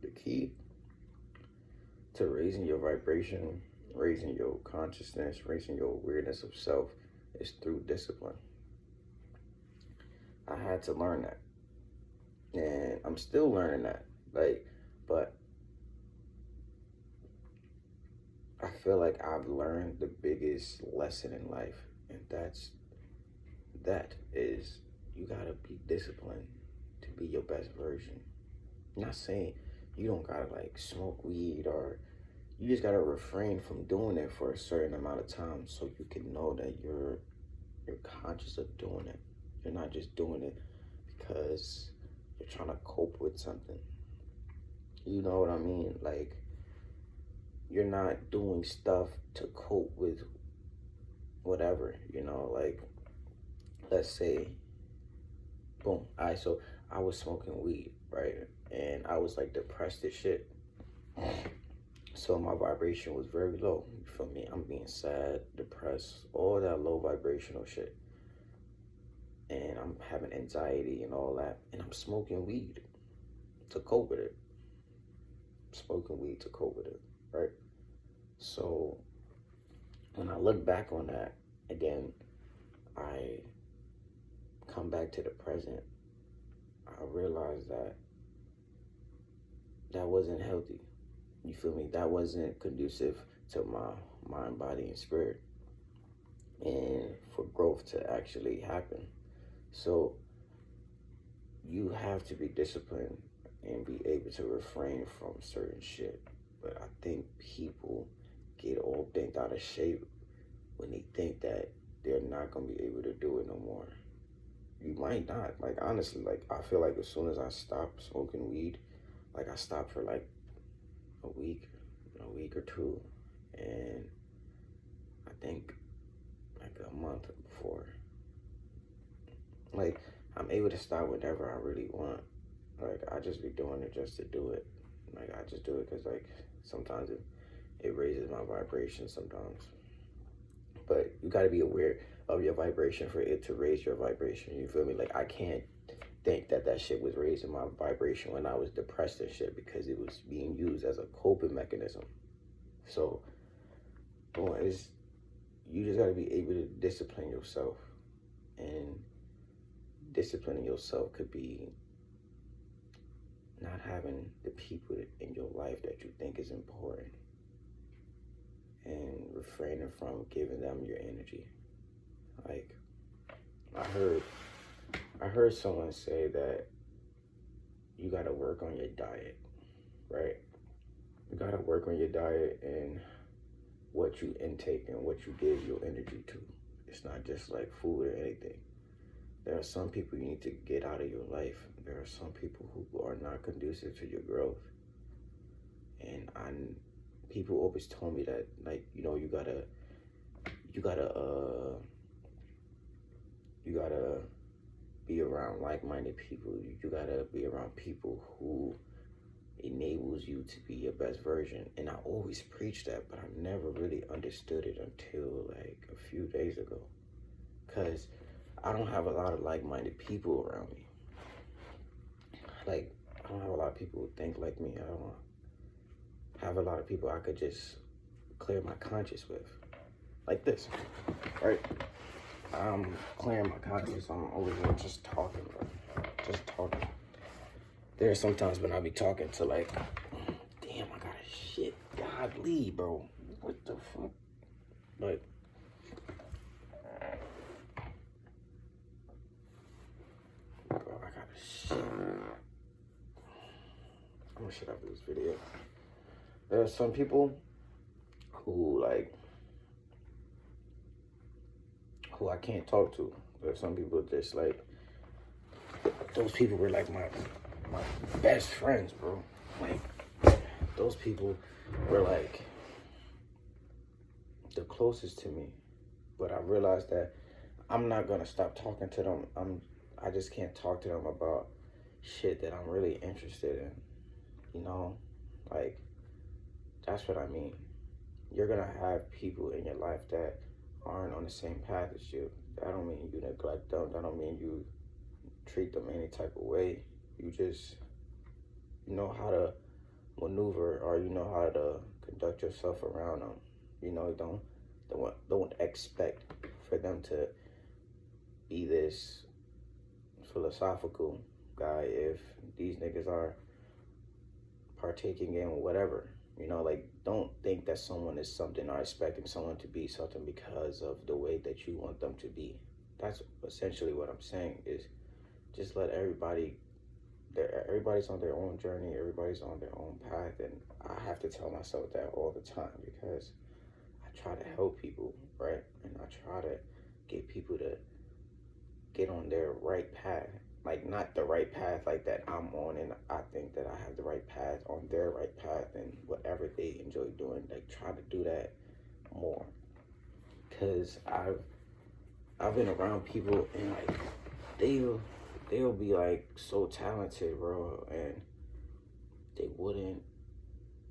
The key to raising your vibration, raising your consciousness, raising your awareness of self is through discipline. I had to learn that. And I'm still learning that. But I feel like I've learned the biggest lesson in life, and that is you gotta be disciplined to be your best version. I'm not saying you don't gotta like smoke weed, or you just gotta refrain from doing it for a certain amount of time so you can know that you're conscious of doing it. You're not just doing it because you're trying to cope with something. You know what I mean? Like, you're not doing stuff to cope with whatever, like, let's say, boom, so I was smoking weed, right? And I was like depressed as shit. So my vibration was very low. You feel me? I'm being sad, depressed, all that low vibrational shit. And I'm having anxiety and all that. And I'm smoking weed to cope with it. Smoking weed to cope with it, right? So when I look back on that, again, I come back to the present, I realized that that wasn't healthy. You feel me? That wasn't conducive to my mind, body, and spirit, and for growth to actually happen. So you have to be disciplined and be able to refrain from certain shit. But I think people get all bent out of shape when they think that they're not gonna be able to do it no more. You might not. Like, honestly, like, I feel like as soon as I stopped smoking weed, like, I stopped for like a week or two, and I think like a month before, like, I'm able to stop whenever I really want. Like, I just be doing it just to do it. Like, I just do it because, like, sometimes it raises my vibration sometimes. But you got to be aware of your vibration for it to raise your vibration. You feel me? Like, I can't think that shit was raising my vibration when I was depressed and shit, because it was being used as a coping mechanism. So, boy, you just got to be able to discipline yourself. And disciplining yourself could be not having the people in your life that you think is important, and refraining from giving them your energy. Like, I heard someone say that you gotta work on your diet, right? You gotta work on your diet and what you intake and what you give your energy to. It's not just like food or anything. There are some people you need to get out of your life. There are some people who are not conducive to your growth. And people always told me that, like, you gotta be around like-minded people. You gotta be around people who enables you to be your best version. And I always preach that, but I never really understood it until like a few days ago. Because I don't have a lot of like-minded people around me. Like, I don't have a lot of people who think like me. I don't have a lot of people I could just clear my conscience with. Like this, right? I'm clearing my conscience. I'm over here just talking, bro. Just talking. There are sometimes when I be talking to, like, damn, I got a shit. Godly, bro. What the fuck? Like, bro, I got a shit. I'm gonna shut up this video. There are some people who I can't talk to. There are some people just like, those people were like my best friends, bro. Like, those people were like the closest to me. But I realized that I'm not gonna stop talking to them. I just can't talk to them about shit that I'm really interested in. Like, that's what I mean. You're gonna have people in your life that aren't on the same path as you. That don't mean you neglect them. That don't mean you treat them any type of way. You just know how to maneuver or you know how to conduct yourself around them. You know, don't expect for them to be this philosophical guy if these niggas are partaking in whatever. You know, like don't think that someone is something or expecting someone to be something because of the way that you want them to be. That's essentially what I'm saying is just let everybody's on their own journey, everybody's on their own path, and I have to tell myself that all the time because I try to help people, right? And I try to get people to get on their right path. Like not the right path like that I'm on and I think that I have the right path on their right path and whatever they enjoy doing, like try to do that more. Cause I've been around people and like they'll be like so talented, bro, and they wouldn't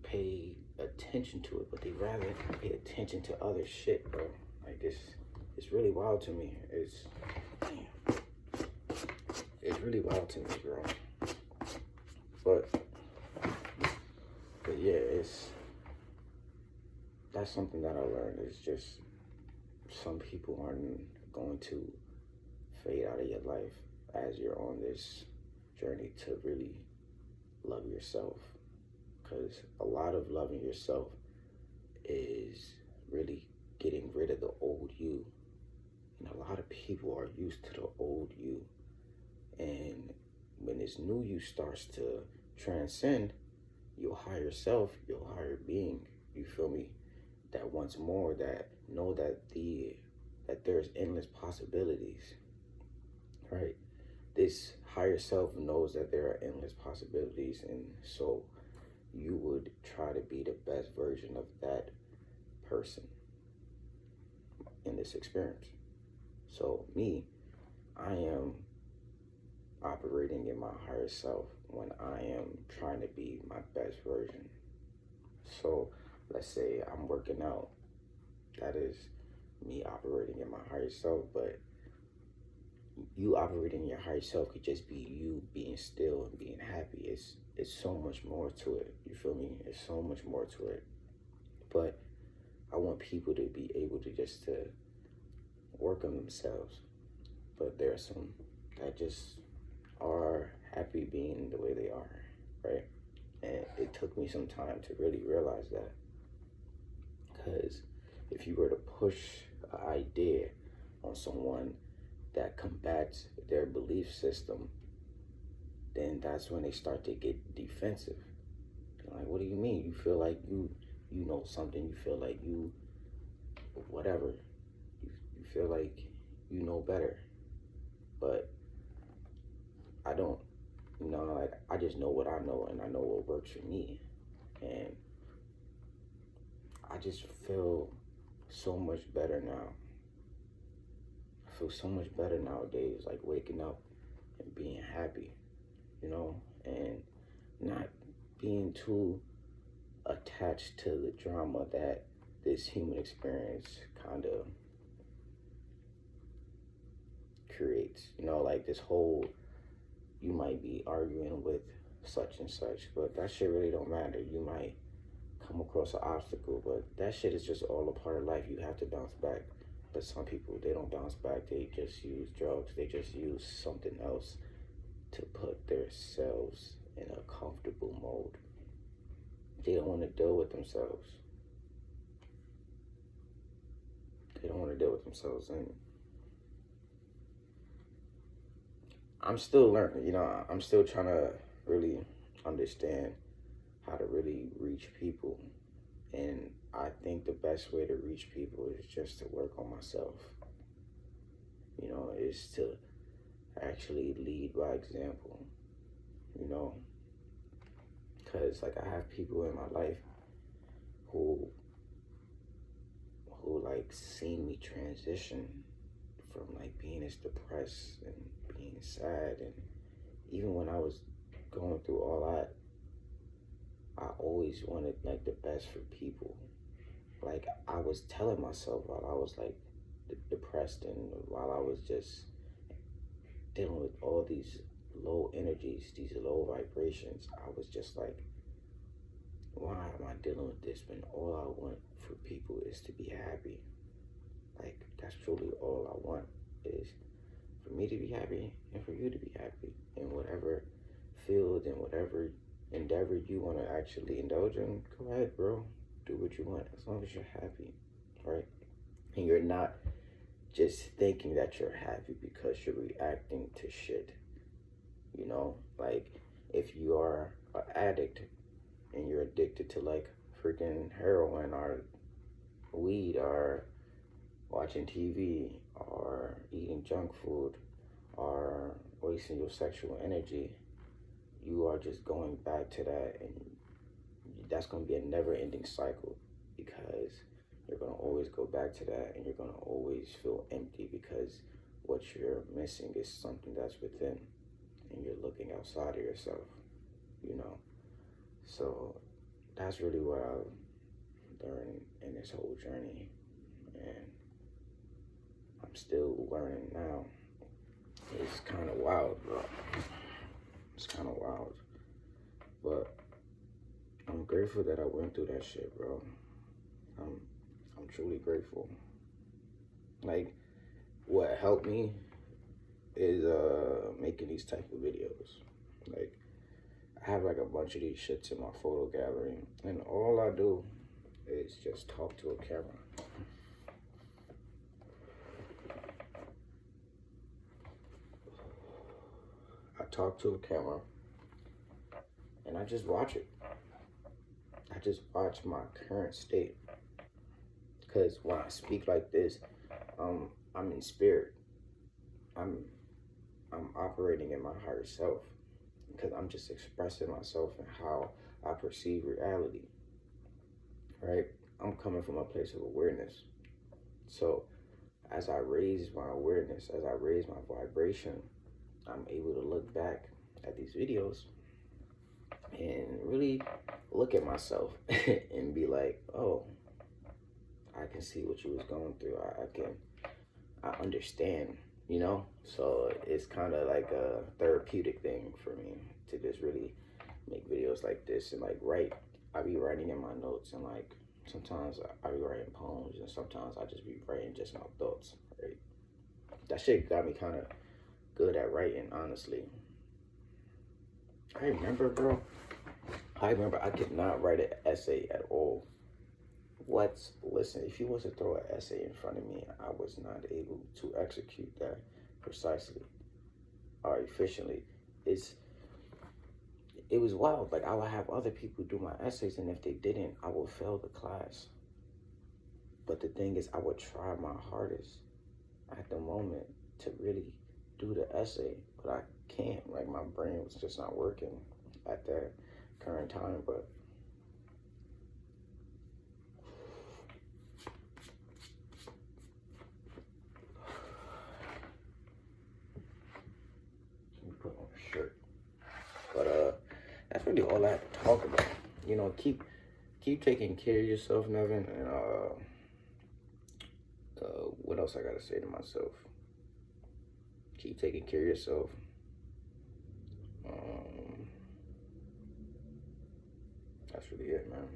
pay attention to it, but they rather pay attention to other shit, bro. Like this, it's really wild to me. It's really wild to me, bro. But yeah, that's something that I learned. It's just some people aren't going to fade out of your life as you're on this journey to really love yourself. Because a lot of loving yourself is really getting rid of the old you. And a lot of people are used to the old you. And when this new you starts to transcend your higher self, your higher being, you feel me? That wants more, that know that there's endless possibilities, right? This higher self knows that there are endless possibilities, and so you would try to be the best version of that person in this experience. So me, I am operating in my higher self when I am trying to be my best version. So let's say I'm working out. That is me operating in my higher self, but you operating in your higher self could just be you being still and being happy. It's so much more to it. You feel me? It's so much more to it. But I want people to be able to just to work on themselves. But there are some that just are happy being the way they are, right? And it took me some time to really realize that. Because if you were to push an idea on someone that combats their belief system, then that's when they start to get defensive. They're like, what do you mean? You feel like you know something, you feel like you whatever. You feel like you know better. But I don't, like I just know what I know and I know what works for me. And I just feel so much better now. I feel so much better nowadays, like waking up and being happy, and not being too attached to the drama that this human experience kind of creates. Like this whole, you might be arguing with such and such, but that shit really don't matter. You might come across an obstacle, but that shit is just all a part of life. You have to bounce back. But some people, they don't bounce back. They just use drugs. They just use something else to put themselves in a comfortable mode. They don't want to deal with themselves. They don't want to deal with themselves. And I'm still learning, I'm still trying to really understand how to really reach people. And I think the best way to reach people is just to work on myself. Is to actually lead by example, because like I have people in my life who like seen me transition from like being as depressed and being sad, and even when I was going through all that, I always wanted like the best for people. Like I was telling myself while I was like depressed and while I was just dealing with all these low energies, these low vibrations, I was just like, why am I dealing with this when all I want for people is to be happy? Like, that's truly all I want, is for me to be happy and for you to be happy in whatever field and whatever endeavor you want to actually indulge in. Go ahead, bro. Do what you want as long as you're happy, right? And you're not just thinking that you're happy because you're reacting to shit. You know, like if you are an addict and you're addicted to like freaking heroin or weed or watching TV or eating junk food or wasting your sexual energy, you are just going back to that, and that's going to be a never-ending cycle, because you're going to always go back to that, and you're going to always feel empty because what you're missing is something that's within, and you're looking outside of yourself, you know. So that's really what I've learned in this whole journey, and I'm still learning now. It's kind of wild, bro. It's kind of wild, but I'm grateful that I went through that shit, bro. I'm truly grateful. Like, what helped me is making these type of videos. Like, I have like a bunch of these shits in my photo gallery, and all I do is just talk to a camera. I talk to a camera, and I just watch it. I just watch my current state. Because when I speak like this, I'm in spirit. I'm operating in my higher self, because I'm just expressing myself and how I perceive reality, right? I'm coming from a place of awareness. So as I raise my awareness, as I raise my vibration, I'm able to look back at these videos and really look at myself and be like, oh, I can see what you was going through. I understand, you know? So it's kind of like a therapeutic thing for me to just really make videos like this and like write. I be writing in my notes, and like sometimes I be writing poems, and sometimes I just be writing just my thoughts, right? That shit got me kind of good at writing, honestly. I remember, bro, I could not write an essay at all. Listen, if you was to throw an essay in front of me, I was not able to execute that precisely or efficiently. It was wild. Like, I would have other people do my essays, and if they didn't, I would fail the class. But the thing is, I would try my hardest at the moment to really do the essay, but I can't. Like, my brain was just not working at that current time. But put on a shirt. But that's really all I have to talk about. You know, keep taking care of yourself, Nevin. And what else I gotta say to myself? Keep taking care of yourself. That's really it, man.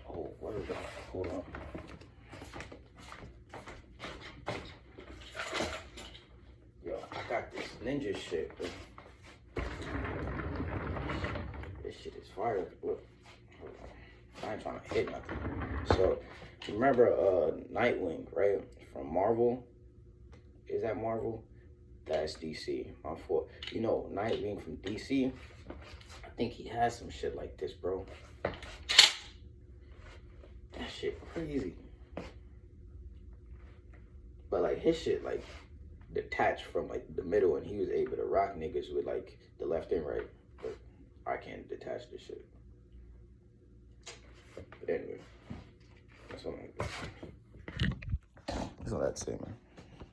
Oh, what is that? Hold on. Yo, I got this ninja shit, bro. This shit is fire. Look, hold on. I ain't trying to hit nothing. So, remember Nightwing, right? From Marvel? Is that Marvel? That's DC. My fault. You know, Nightwing from DC, I think he has some shit like this, bro. That shit crazy. But like his shit like detached from like the middle, and he was able to rock niggas with like the left and right. But I can't detach this shit. But anyway, that's all I got. That's all I have to say, man.